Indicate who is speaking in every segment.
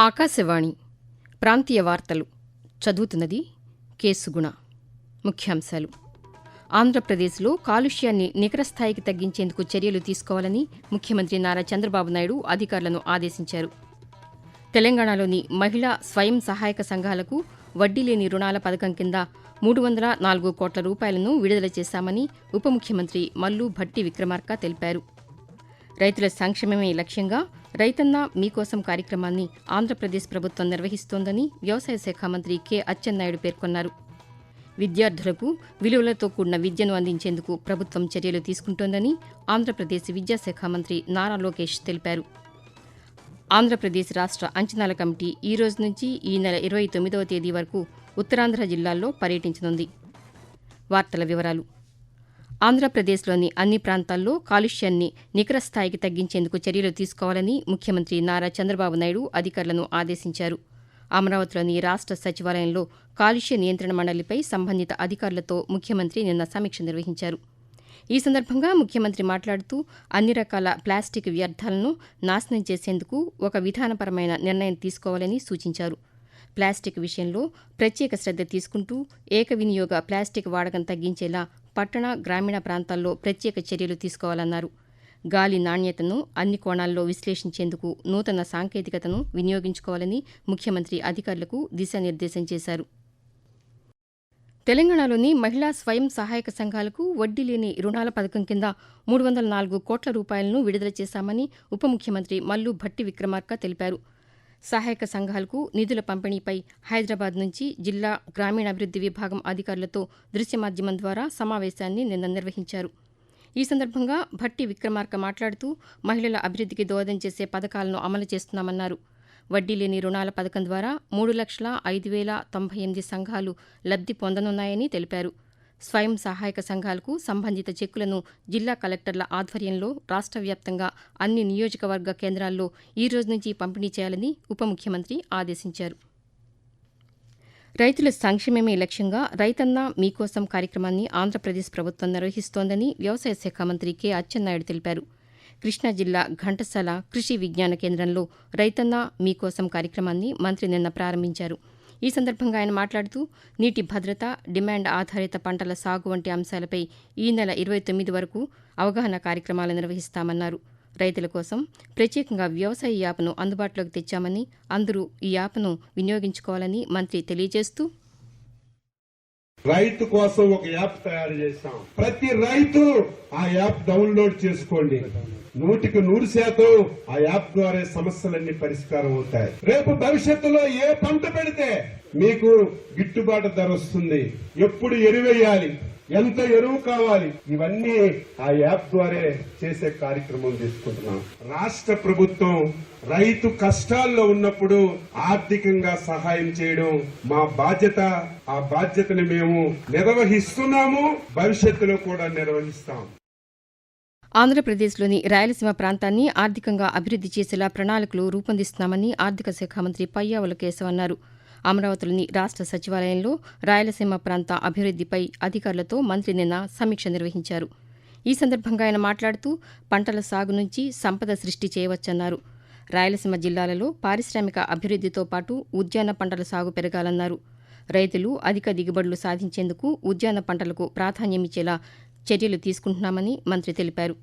Speaker 1: ఆకాశవాణి ప్రాంతీయ వార్తలు చదువుతున్నది కేసుగుణ. ముఖ్యాంశాలు. ఆంధ్రప్రదేశ్లో కాలుష్యాన్ని నికర స్థాయికి తగ్గించేందుకు చర్యలు తీసుకోవాలని ముఖ్యమంత్రి నారా చంద్రబాబు నాయుడు అధికారులను ఆదేశించారు. తెలంగాణలోని మహిళా స్వయం సహాయక సంఘాలకు వడ్డీ లేని రుణాల పథకం కింద 304 కోట్ల రూపాయలను విడుదల చేశామని ఉప ముఖ్యమంత్రి మల్లు భట్టి విక్రమార్క తెలిపారు. రైతుల సంక్షేమమే లక్ష్యంగా రైతన్న మీకోసం కార్యక్రమాన్ని ఆంధ్రప్రదేశ్ ప్రభుత్వం నిర్వహిస్తోందని వ్యవసాయ శాఖ మంత్రి కె అచ్చెన్నాయుడు పేర్కొన్నారు. విద్యార్థులకు విలువలతో కూడిన విద్యను అందించేందుకు ప్రభుత్వం చర్యలు తీసుకుంటోందని ఆంధ్రప్రదేశ్ విద్యాశాఖ మంత్రి నారా లోకేష్ తెలిపారు. ఆంధ్రప్రదేశ్ రాష్ట్ర అంచనాల కమిటీ ఈ రోజు నుంచి ఈ నెల 29వ తేదీ వరకు ఉత్తరాంధ్ర జిల్లాల్లో పర్యటించనుంది. వార్తల వివరాలు. ఆంధ్రప్రదేశ్లోని అన్ని ప్రాంతాల్లో కాలుష్యాన్ని నికర స్థాయికి తగ్గించేందుకు చర్యలు తీసుకోవాలని ముఖ్యమంత్రి నారా చంద్రబాబు నాయుడు అధికారులను ఆదేశించారు. అమరావతిలోని రాష్ట్ర సచివాలయంలో కాలుష్య నియంత్రణ మండలిపై సంబంధిత అధికారులతో ముఖ్యమంత్రి నిన్న సమీక్ష నిర్వహించారు. ఈ సందర్భంగా ముఖ్యమంత్రి మాట్లాడుతూ అన్ని రకాల ప్లాస్టిక్ వ్యర్థాలను నాశనం చేసేందుకు ఒక విధానపరమైన నిర్ణయం తీసుకోవాలని సూచించారు. ప్లాస్టిక్ విషయంలో ప్రత్యేక శ్రద్ధ తీసుకుంటూ ఏకవినియోగ ప్లాస్టిక్ వాడకం తగ్గించేలా పట్టణ, గ్రామీణ ప్రాంతాల్లో ప్రత్యేక చర్యలు తీసుకోవాలన్నారు. గాలి నాణ్యతను అన్ని కోణాల్లో విశ్లేషించేందుకు నూతన సాంకేతికతను వినియోగించుకోవాలని ముఖ్యమంత్రి అధికారులకు దిశానిర్దేశం చేశారు. తెలంగాణలోని మహిళా స్వయం సహాయక సంఘాలకు వడ్డీ లేని రుణాల పథకం కింద 304 కోట్ల రూపాయలను విడుదల చేశామని ఉప ముఖ్యమంత్రి మల్లు భట్టి విక్రమార్క తెలిపారు. సహాయక సంఘాలకు నిధుల పంపిణీపై హైదరాబాద్ నుంచి జిల్లా గ్రామీణాభివృద్ది విభాగం అధికారులతో దృశ్య మాధ్యమం ద్వారా సమావేశాన్ని నిన్న నిర్వహించారు. ఈ సందర్భంగా భట్టి విక్రమార్క మాట్లాడుతూ మహిళల అభివృద్దికి దోహదం చేసే పథకాలను అమలు చేస్తున్నామన్నారు. వడ్డీ లేని రుణాల పథకం ద్వారా 3,05,098 సంఘాలు లబ్ది పొందనున్నాయని తెలిపారు. స్వయం సహాయక సంఘాలకు సంబంధిత చెక్కులను జిల్లా కలెక్టర్ల ఆధ్వర్యంలో రాష్ట్ర వ్యాప్తంగా అన్ని నియోజకవర్గ కేంద్రాల్లో ఈ రోజు నుంచి పంపిణీ చేయాలని ఉప ముఖ్యమంత్రి ఆదేశించారు. రైతుల సంక్షేమమే లక్ష్యంగా రైతన్న మీకోసం కార్యక్రమాన్ని ఆంధ్రప్రదేశ్ ప్రభుత్వం నిర్వహిస్తోందని వ్యవసాయ శాఖ మంత్రి కె అచ్చెన్నాయుడు తెలిపారు. కృష్ణా జిల్లా ఘంటసాల కృషి విజ్ఞాన కేంద్రంలో రైతన్న మీకోసం కార్యక్రమాన్ని మంత్రి నిన్న ప్రారంభించారు. ఈ సందర్భంగా ఆయన మాట్లాడుతూ నీటి భద్రత, డిమాండ్ ఆధారిత పంటల సాగు వంటి అంశాలపై ఈ నెల 29 వరకు అవగాహన కార్యక్రమాలు నిర్వహిస్తామన్నారు. రైతుల కోసం ప్రత్యేకంగా వ్యవసాయ యాప్ను అందుబాటులోకి తెచ్చామని, అందరూ ఈ యాప్ను వినియోగించుకోవాలని మంత్రి తెలియజేస్తూ,
Speaker 2: రైతు కోసం ఒక యాప్ తయారు చేశాం. ప్రతి రైతు ఆ యాప్ డౌన్లోడ్ చేసుకోండి. 100% ఆ యాప్ ద్వారా సమస్యలన్నీ పరిష్కారం అవుతాయి. రేపు భవిష్యత్తులో ఏ పంట పెడితే మీకు గిట్టుబాటు ధర వస్తుంది, ఎప్పుడు ఎరువేయాలి, ఎంత ఎరువు కావాలి, ఇవన్నీ ఆ యాప్ ద్వారా చేసే కార్యక్రమం తీసుకుంటున్నాం. రాష్ట్ర ప్రభుత్వం రైతు కష్టాల్లో ఉన్నప్పుడు ఆర్థికంగా సహాయం చేయడం మా బాధ్యత. ఆ బాధ్యతని మేము నిర్వహిస్తున్నాము, భవిష్యత్తులో కూడా నిర్వహిస్తాం.
Speaker 1: ఆంధ్రప్రదేశ్లోని రాయలసీమ ప్రాంతాన్ని ఆర్థికంగా అభివృద్ది చేసేలా ప్రణాళికలు రూపొందిస్తున్నామని ఆర్థిక శాఖ మంత్రి పయ్యావుల కేశవ్ అన్నారు. అమరావతిలోని రాష్ట్ర సచివాలయంలో రాయలసీమ ప్రాంత అభివృద్దిపై అధికారులతో మంత్రి నిన్న సమీక్ష నిర్వహించారు. ఈ సందర్భంగా ఆయన మాట్లాడుతూ పంటల సాగు నుంచి సంపద సృష్టి చేయవచ్చన్నారు. రాయలసీమ జిల్లాలలో పారిశ్రామిక అభివృద్దితో పాటు ఉద్యాన పంటల సాగు పెరగాలన్నారు. రైతులు అధిక దిగుబడులు సాధించేందుకు ఉద్యాన పంటలకు ప్రాధాన్యమిచ్చేలా చర్యలు తీసుకుంటున్నామని మంత్రి తెలిపారు.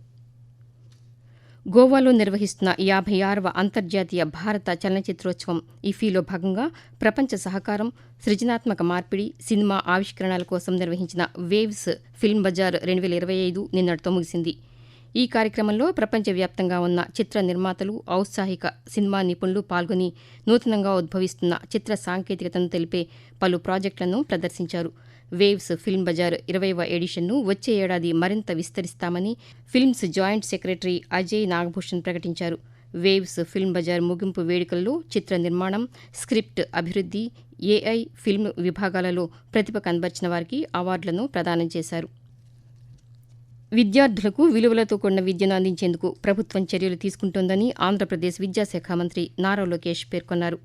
Speaker 1: గోవాలో నిర్వహిస్తున్న 56వ అంతర్జాతీయ భారత చలనచిత్రోత్సవం ఇఫీలో భాగంగా ప్రపంచ సహకారం, సృజనాత్మక మార్పిడి, సినిమా ఆవిష్కరణల కోసం నిర్వహించిన వేవ్స్ ఫిల్మ్ బజార్ 2025 నిన్నటితో ముగిసింది. ఈ కార్యక్రమంలో ప్రపంచవ్యాప్తంగా ఉన్న చిత్ర నిర్మాతలు, ఔత్సాహిక సినిమా నిపుణులు పాల్గొని నూతనంగా ఉద్భవిస్తున్న చిత్ర సాంకేతికతను తెలిపే పలు ప్రాజెక్టులను ప్రదర్శించారు. వేవ్స్ ఫిల్మ్ బజార్ 20వ ఎడిషన్ను వచ్చే ఏడాది మరింత విస్తరిస్తామని films joint secretary Ajay Nagabhushan ప్రకటించారు. వేవ్స్ ఫిల్మ్ బజార్ ముగింపు వేడుకల్లో చిత్ర నిర్మాణం, స్క్రిప్ట్ అభివృద్ది, ఏఐ, ఫిల్మ్ విభాగాలలో ప్రతిభ కనబర్చిన వారికి అవార్డులను ప్రదానం చేశారు. విద్యార్థులకు విలువలతో కూడిన విద్యను అందించేందుకు ప్రభుత్వం చర్యలు తీసుకుంటోందని ఆంధ్రప్రదేశ్ విద్యాశాఖ మంత్రి నారా లోకేష్ పేర్కొన్నారు.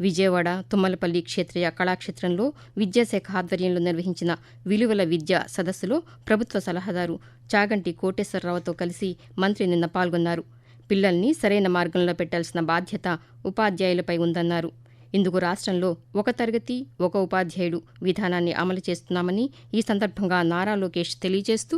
Speaker 1: విజయవాడ తుమ్మలపల్లి క్షేత్రీయ కళాక్షేత్రంలో విద్యాశాఖ ఆధ్వర్యంలో నిర్వహించిన విలువల విద్య సదస్సులో ప్రభుత్వ సలహాదారు చాగంటి కోటేశ్వరరావుతో కలిసి మంత్రి నిన్న పాల్గొన్నారు. పిల్లల్ని సరైన మార్గంలో పెట్టాల్సిన బాధ్యత ఉపాధ్యాయులపై ఉందన్నారు. ఇందుకు రాష్ట్రంలో ఒక తరగతి ఒక ఉపాధ్యాయుడు విధానాన్ని అమలు చేస్తున్నామని ఈ సందర్భంగా నారా లోకేష్ తెలియజేస్తూ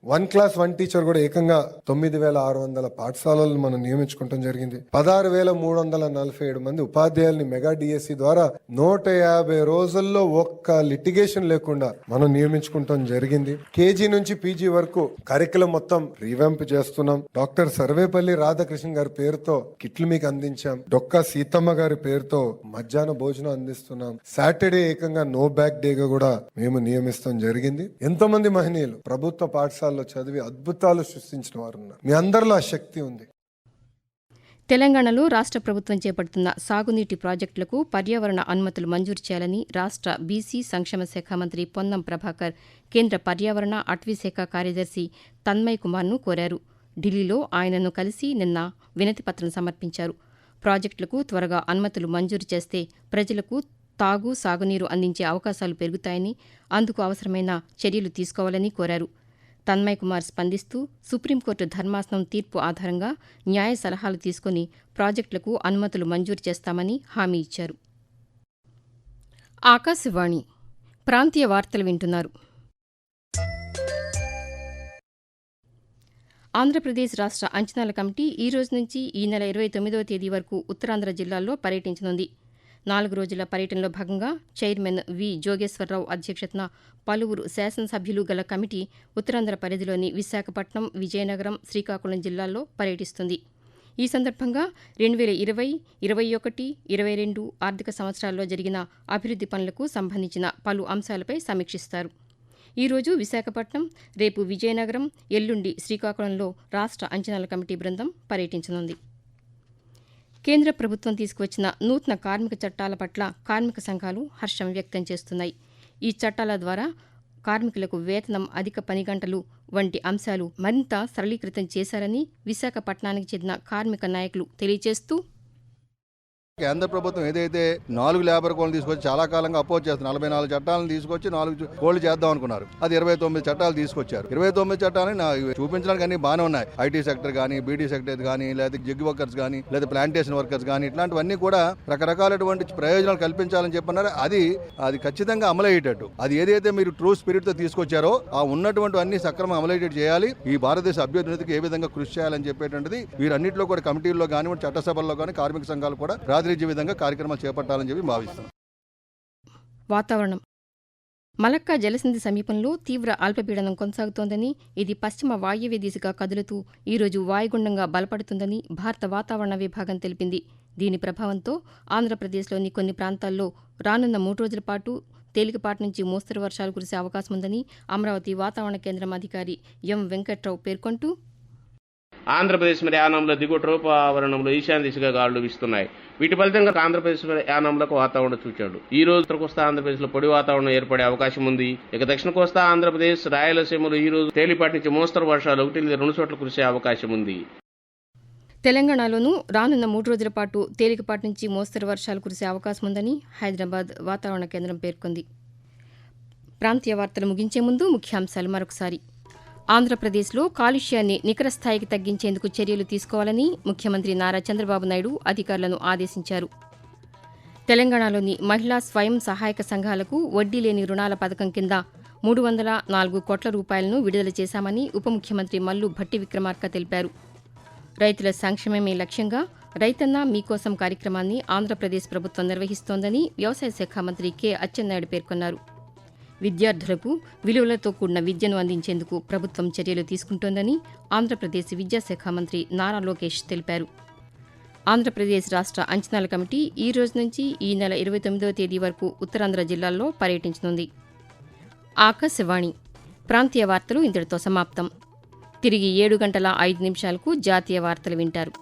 Speaker 3: 1 క్లాస్ 1 టీచర్ కూడా ఏకంగా 9,600 పాఠశాలలను మనం నియమించుకోవడం జరిగింది. 16,347 మంది ఉపాధ్యాయుల్ని మెగా డిఎస్సి ద్వారా 150 రోజుల్లో ఒక్క లిటిగేషన్ లేకుండా మనం నియమించుకోవడం జరిగింది. కేజీ నుంచి పీజీ వరకు కరికులం మొత్తం రీవ్యాంప్ చేస్తున్నాం. డాక్టర్ సర్వేపల్లి రాధాకృష్ణ గారి పేరుతో కిట్లు మీకు అందించాం. డొక్కా సీతమ్మ గారి పేరుతో మధ్యాహ్న భోజనం అందిస్తున్నాం. సాటర్డే ఏకంగా నో బ్యాక్ డేగా కూడా మేము నియమిస్తాం జరిగింది. ఎంతో మంది మహనీయులు ప్రభుత్వ పాఠశాల చదివి అద్భుతాలు సృష్టించిన వారు ఉన్నారు. మీ అందరిలో ఆ శక్తి ఉంది.
Speaker 1: తెలంగాణలో రాష్ట్ర ప్రభుత్వం చేపడుతున్న సాగునీటి ప్రాజెక్టులకు పర్యావరణ అనుమతులు మంజూరు చేయాలని రాష్ట్ర బీసీ సంక్షేమ శాఖ మంత్రి పొన్నం ప్రభాకర్ కేంద్ర పర్యావరణ అటవీశాఖ కార్యదర్శి తన్మయ్ కుమార్ను కోరారు. ఢిల్లీలో ఆయనను కలిసి నిన్న వినతిపత్రం సమర్పించారు. ప్రాజెక్టులకు త్వరగా అనుమతులు మంజూరు చేస్తే ప్రజలకు తాగు సాగునీరు అందించే అవకాశాలు పెరుగుతాయని, అందుకు అవసరమైన చర్యలు తీసుకోవాలని కోరారు. తన్మయ్ కుమార్ స్పందిస్తూ సుప్రీంకోర్టు ధర్మాసనం తీర్పు ఆధారంగా న్యాయ సలహాలు తీసుకుని ప్రాజెక్టులకు అనుమతులు మంజూరు చేస్తామని హామీ ఇచ్చారు. ఆకాశవాణి ప్రాంతీయ వార్తలు వింటున్నారు. ఆంధ్రప్రదేశ్ రాష్ట్ర అంచనాల కమిటీ ఈ రోజు నుంచి ఈ నెల 29వ తేదీ వరకు ఉత్తరాంధ్ర జిల్లాల్లో పర్యటించనుంది. 4 రోజుల పర్యటనలో భాగంగా చైర్మన్ వి జోగేశ్వరరావు అధ్యక్షతన పలువురు శాసనసభ్యులు గల కమిటీ ఉత్తరాంధ్ర పరిధిలోని విశాఖపట్నం, విజయనగరం, శ్రీకాకుళం జిల్లాల్లో పర్యటిస్తుంది. ఈ సందర్భంగా 2020, 21, 22 ఆర్థిక సంవత్సరాల్లో జరిగిన అభివృద్ది పనులకు సంబంధించిన పలు అంశాలపై సమీక్షిస్తారు. ఈ రోజు విశాఖపట్నం, రేపు విజయనగరం, ఎల్లుండి శ్రీకాకుళంలో రాష్ట్ర అంచనాల కమిటీ బృందం పర్యటించనుంది. కేంద్ర ప్రభుత్వం తీసుకువచ్చిన నూతన కార్మిక చట్టాల పట్ల కార్మిక సంఘాలు హర్షం వ్యక్తం చేస్తున్నాయి. ఈ చట్టాల ద్వారా కార్మికులకు వేతనం, అధిక పని గంటలు వంటి అంశాలు మరింత సరళీకృతం చేశారని విశాఖపట్నానికి చెందిన కార్మిక నాయకులు తెలియజేస్తూ
Speaker 4: కేంద్ర ప్రభుత్వం ఏదైతే 4 లేబర్ కోడ్లు తీసుకొచ్చి చాలా కాలంగా అపోజ్ చేస్తున్నారు. 44 చట్టాలను తీసుకొచ్చి 4 కోడ్లు చేద్దాం అనుకున్నారు. అది 29 చట్టాలు తీసుకొచ్చారు. 29 చట్టాలని చూపించడానికి అన్ని బాగానే ఉన్నాయి. ఐటీ సెక్టర్ కానీ, బీడీ సెక్టర్ కానీ, లేదా జిగ్ వర్కర్స్ కానీ, లేదా ప్లాంటేషన్ వర్కర్స్ కానీ, ఇట్లాంటివన్నీ కూడా రకరకాలటువంటి ప్రయోజనాలు కల్పించాలని చెప్పన్నారు. అది ఖచ్చితంగా అమలయ్యేటట్టు, అది ఏదైతే మీరు ట్రూ స్పిరిట్ తో తీసుకొచ్చారో ఆ ఉన్నటువంటి అన్ని సక్రమంగా అమలయ్యేటట్టు చేయాలి. ఈ భారతదేశ అభ్యున్నతికి ఏ విధంగా కృషి చేయాలని చెప్పేటువంటిది వీరన్నింటిలో కూడా కమిటీల్లో కానీ, చట్టసభల్లో కానీ కార్మిక సంఘాలు కూడా విధంగా కార్యక్రమాలు చేపట్టాలని చెప్పి భావిస్తున్నాం.
Speaker 1: వాతావరణం. మలక్కా జలసంధి సమీపంలో తీవ్ర అల్పపీడనం కొనసాగుతోందని, ఇది పశ్చిమ వాయవ్య దిశగా కదులుతూ ఈరోజు వాయుగుండంగా బలపడుతుందని భారత వాతావరణ విభాగం తెలిపింది. దీని ప్రభావంతో ఆంధ్రప్రదేశ్లోని కొన్ని ప్రాంతాల్లో రానున్న 3 రోజుల పాటు తేలికపాటి నుంచి మోస్తరు వర్షాలు కురిసే అవకాశం ఉందని అమరావతి వాతావరణ కేంద్రం అధికారి ఎం వెంకట్రావు పేర్కొంటూ
Speaker 5: ఆంధ్రప్రదేశ్ మరి యానంలో దిగువ ట్రోపావరణంలో ఈశాన్య దిశగా గాలులు వీస్తున్నాయి. వీటి ఫలితంగా ఆంధ్రప్రదేశ్ యానంలకు వాతావరణం సూచాడు. ఈ రోజు ఉత్తర కోస్తా ఆంధ్రప్రదేశ్ లో పొడి వాతావరణం ఏర్పడే అవకాశం ఉంది. ఇక దక్షిణ కోస్తా ఆంధ్రప్రదేశ్, రాయలసీమలో ఈ రోజు తేలిపాటి నుంచి మోస్తరు వర్షాలు 1 లేదా 2 చోట్ల కురిసే అవకాశం ఉంది.
Speaker 1: తెలంగాణలోనూ రానున్న 3 రోజుల పాటు తేలికపాటి నుంచి మోస్తరు వర్షాలు కురిసే అవకాశం ఉందని హైదరాబాద్ వాతావరణ కేంద్రం పేర్కొంది. ప్రాంతీయ వార్తలు ముగించే ముందు ముఖ్యాంశాలు మరొకసారి. ఆంధ్రప్రదేశ్లో కాలుష్యాన్ని నికర స్థాయికి తగ్గించేందుకు చర్యలు తీసుకోవాలని ముఖ్యమంత్రి నారా చంద్రబాబు నాయుడు అధికారులను ఆదేశించారు. తెలంగాణలోని మహిళా స్వయం సహాయక సంఘాలకు వడ్డీ లేని రుణాల పథకం కింద 304 కోట్ల రూపాయలను విడుదల చేశామని ఉప ముఖ్యమంత్రి మల్లు భట్టి విక్రమార్క తెలిపారు. రైతుల సంక్షేమమే లక్ష్యంగా రైతన్న మీకోసం కార్యక్రమాన్ని ఆంధ్రప్రదేశ్ ప్రభుత్వం నిర్వహిస్తోందని వ్యవసాయ శాఖ మంత్రి కె అచ్చెన్నాయుడు పేర్కొన్నారు. విద్యార్థులకు విలువలతో కూడిన విద్యను అందించేందుకు ప్రభుత్వం చర్యలు తీసుకుంటోందని ఆంధ్రప్రదేశ్ విద్యాశాఖ మంత్రి నారా లోకేష్ తెలిపారు. ఆంధ్రప్రదేశ్ రాష్ట్ర అంచనాల కమిటీ ఈ రోజు నుంచి ఈ నెల 29వ తేదీ వరకు ఉత్తరాంధ్ర జిల్లాల్లో పర్యటించనుంది. ఆకాశవాణి ప్రాంతీయ వార్తలు ఇంతటితో సమాప్తం. తిరిగి 7 గంటల 5 నిమిషాలకు జాతీయ వార్తలు వింటారు.